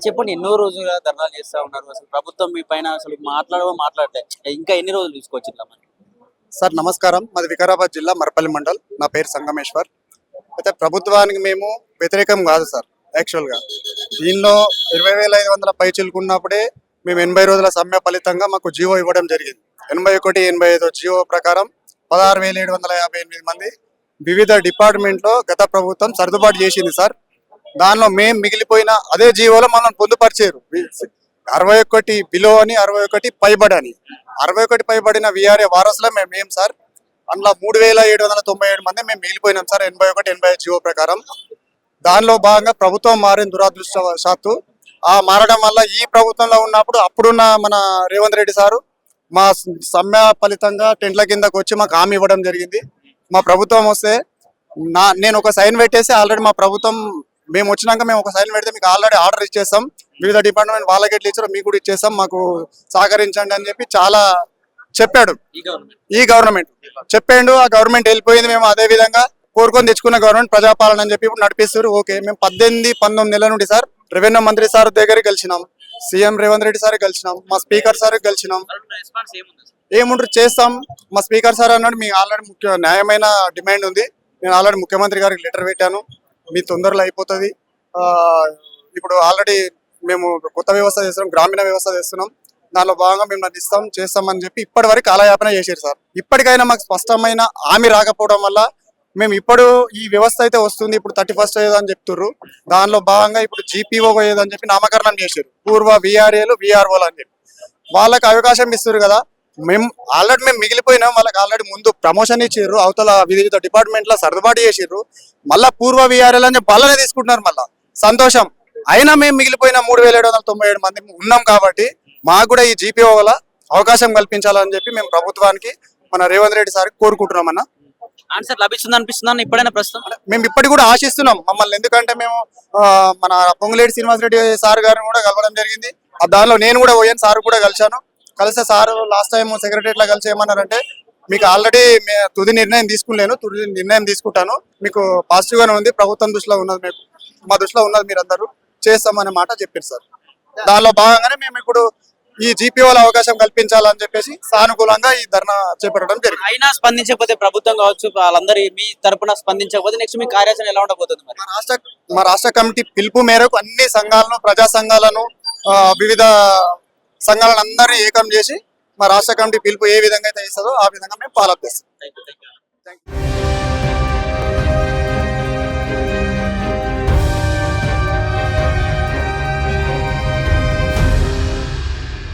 చెప్పండి ఎన్నో రోజులుగా ధర్నాలు చేస్తా ఉన్నారు. అసలు ప్రభుత్వం మీ పైన అసలు మాట్లాడలే. ఇంకా ఎన్ని రోజులు తీసుకోవచ్చు ఇట్లా మరి? సార్ నమస్కారం. మాది వికారాబాద్ జిల్లా మర్పల్లి మండల్. నా పేరు సంగమేశ్వర్. అయితే ప్రభుత్వానికి మేము వ్యతిరేకం కాదు సార్. యాక్చువల్గా దీనిలో 20,500 పైచిలుకున్నప్పుడే మేము 80 రోజుల సమ్మె ఫలితంగా మాకు జీవో ఇవ్వడం జరిగింది. 81, 85 జీవో ప్రకారం 16,758 మంది వివిధ డిపార్ట్మెంట్లో గత ప్రభుత్వం సర్దుబాటు చేసింది సార్. దానిలో మేము మిగిలిపోయిన అదే జీవోలో మనం పొందుపరిచారు 61 బిలో అని, 61 పైబడి అని. 61 పైబడిన విఆర్ఏ వారసులో మేము సార్. అందులో 3,797 మంది మేము మిగిలిపోయినాం సార్ 81, 85 జీవో ప్రకారం. దానిలో భాగంగా ప్రభుత్వం మారిన దురదృష్టవశాత్తు ఆ మారడం వల్ల ఈ ప్రభుత్వంలో ఉన్నప్పుడు అప్పుడున్న మన రేవంత్ రెడ్డి సారు మా సమ్మె ఫలితంగా టెంట్ల కిందకు వచ్చి మాకు హామీ ఇవ్వడం జరిగింది. మా ప్రభుత్వం వస్తే నేను ఒక సైన్ పెట్టేసి ఆల్రెడీ మా ప్రభుత్వం మేము వచ్చినాక మేము ఒక సైన్ పెడితే మీకు ఆల్రెడీ ఆర్డర్ ఇచ్చేస్తాం, వివిధ డిపార్ట్మెంట్ వాళ్ళకి ఎట్లా ఇచ్చారో మీకు కూడా ఇచ్చేస్తాం, మాకు సహకరించండి అని చెప్పి చాలా చెప్పాడు ఈ గవర్నమెంట్ చెప్పాడు. ఆ గవర్నమెంట్ వెళ్ళిపోయింది. మేము అదే విధంగా కోరుకొని తెచ్చుకున్న గవర్నమెంట్ ప్రజాపాలన అని చెప్పి ఇప్పుడు నడిపిస్తారు. ఓకే, మేము 18, 19 నెలల నుండి సార్ రెవెన్యూ మంత్రి సార్ దగ్గరికి కలిసినాం, సీఎం రేవంత్ రెడ్డి సార్ కలిసినాం, మా స్పీకర్ సార్ కలిసినాం. ఏముంటారు చేస్తాం. మా స్పీకర్ సార్ అన్నాడు మీ ఆల్రెడీ న్యాయమైన డిమాండ్ ఉంది, నేను ఆల్రెడీ ముఖ్యమంత్రి గారికి లెటర్ పెట్టాను, మీ తొందరలో అయిపోతుంది. ఇప్పుడు ఆల్రెడీ మేము కొత్త వ్యవస్థ చేస్తున్నాం, గ్రామీణ వ్యవస్థ చేస్తున్నాం, దానిలో భాగంగా మేము నన్ను చేస్తామని చెప్పి ఇప్పటి వరకు కాలయాపన చేశారు సార్. ఇప్పటికైనా మాకు స్పష్టమైన హామీ రాకపోవడం వల్ల మేము ఇప్పుడు ఈ వ్యవస్థ అయితే వస్తుంది, ఇప్పుడు 31st అని చెప్తుర్రు. దానిలో భాగంగా ఇప్పుడు జీపీఓ అని చెప్పి నామకరణం చేశారు. పూర్వ విఆర్ఏలు, విఆర్ఓలు అని చెప్పి వాళ్ళకి అవకాశం ఇస్తారు కదా. మేము మిగిలిపోయినాం, వాళ్ళకి ఆల్రెడీ ముందు ప్రమోషన్ ఇచ్చారు, అవతల వివిధ డిపార్ట్మెంట్లో సర్దుబాటు చేసిర్రు. మళ్ళా పూర్వ విఆర్ఏలు అని చెప్పి వాళ్ళనే తీసుకుంటున్నారు. మళ్ళా సంతోషం. అయినా మేము మిగిలిపోయిన 3,797 మంది ఉన్నాం కాబట్టి మాకు కూడా ఈ జీపీఓ వల్ల అవకాశం కల్పించాలని చెప్పి మేము ప్రభుత్వానికి మన రేవంత్ రెడ్డి సార్కి కోరుకుంటున్నాం అన్న. ఆన్సర్ లభిస్తుంది అనిపిస్తుందని ఇప్పుడైనా ప్రస్తుతం మేము ఇప్పటికి కూడా ఆశిస్తున్నాం మమ్మల్ని. ఎందుకంటే మేము మన పొంగులేటి శ్రీనివాస్ రెడ్డి సార్ గారిని కూడా కలవడం జరిగింది. దానిలో నేను కూడా పోయాను, సార్ కూడా కలిస్తే సార్ లాస్ట్ టైం సెక్రటరీలో కలిసి ఏమన్నారంటే మీకు ఆల్రెడీ తుది నిర్ణయం తీసుకున్నాను, తుది నిర్ణయం తీసుకుంటాను, మీకు పాజిటివ్ గానే ఉంది, ప్రభుత్వం దృష్టిలో ఉన్నది, మీకు మా దృష్టిలో ఉన్నది, మీరందరూ చేస్తామనే మాట చెప్పారు సార్. దానిలో భాగంగానే మేము ఇప్పుడు ఈ జీపీఓల అవకాశం కల్పించాలని చెప్పేసి సానుకూలంగా ఈ ధర్నా చేపట్టడం జరిగింది. అయినా స్పందించకపోతే ప్రభుత్వం కావచ్చు, వాళ్ళందరూ మీ తరపున స్పందించకపోతే నెక్స్ట్ మీ కార్యాచరణ ఎలా ఉండబోతుంది? మా రాష్ట్ర కమిటీ పిలుపు మేరకు అన్ని సంఘాలను, ప్రజా సంఘాలను, వివిధ సంఘాలను అందరినీ ఏకం చేసి మా రాష్ట్ర కమిటీ పిలుపు ఏ విధంగా అయితే ఇస్తుందో ఆ విధంగా మేము ఫాలో అప్ చేస్తాం. Thank you.